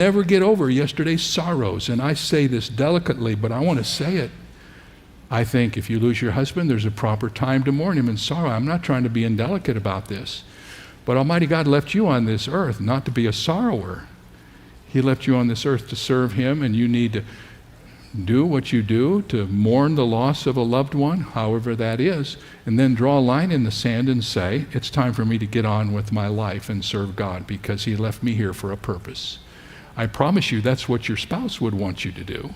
never get over yesterday's sorrows. And I say this delicately, but I want to say it. I think if you lose your husband, there's a proper time to mourn him in sorrow. I'm not trying to be indelicate about this. But Almighty God left you on this earth not to be a sorrower. He left you on this earth to serve him, and you need to do what you do to mourn the loss of a loved one, however that is, and then draw a line in the sand and say, it's time for me to get on with my life and serve God because he left me here for a purpose. I promise you that's what your spouse would want you to do.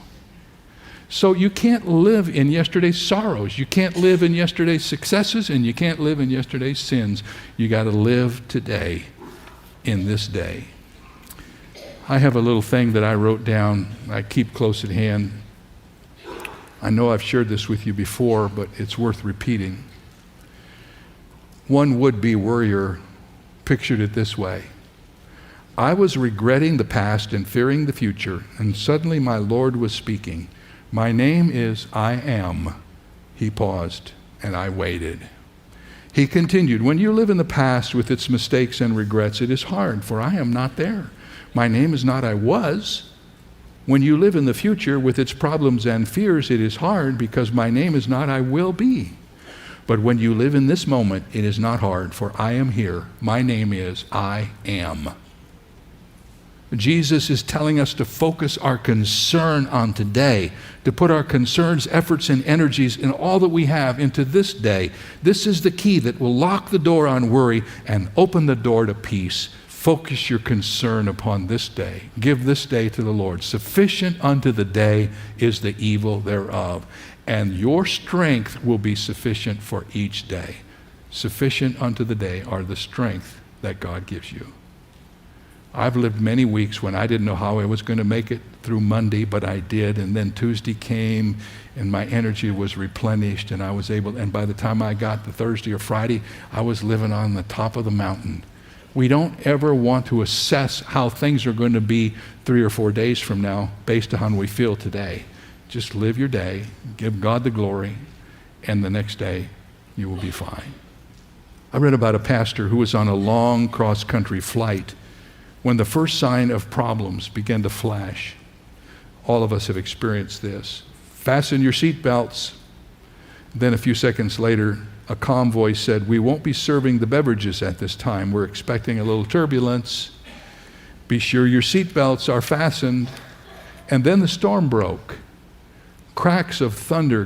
So you can't live in yesterday's sorrows. You can't live in yesterday's successes, and you can't live in yesterday's sins. You got to live today in this day. I have a little thing that I wrote down, I keep close at hand. I know I've shared this with you before, but it's worth repeating. One would-be worrier pictured it this way. I was regretting the past and fearing the future, and suddenly my Lord was speaking. My name is I Am. He paused, and I waited. He continued, when you live in the past with its mistakes and regrets, it is hard, for I am not there. My name is not I was. When you live in the future with its problems and fears, it is hard because my name is not I will be. But when you live in this moment, it is not hard, for I am here. My name is I Am. Jesus is telling us to focus our concern on today, to put our concerns, efforts, and energies in all that we have into this day. This is the key that will lock the door on worry and open the door to peace. Focus your concern upon this day. Give this day to the Lord. Sufficient unto the day is the evil thereof, and your strength will be sufficient for each day. Sufficient unto the day are the strength that God gives you. I've lived many weeks when I didn't know how I was going to make it through Monday, but I did, and then Tuesday came and my energy was replenished, and I was able, and by the time I got to Thursday or Friday, I was living on the top of the mountain. We don't ever want to assess how things are going to be 3 or 4 days from now based on how we feel today. Just live your day, give God the glory, and the next day you will be fine. I read about a pastor who was on a long cross-country flight when the first sign of problems began to flash. All of us have experienced this. Fasten your seatbelts. Then a few seconds later, a calm voice said, we won't be serving the beverages at this time. We're expecting a little turbulence. Be sure your seatbelts are fastened. And then the storm broke. Cracks of thunder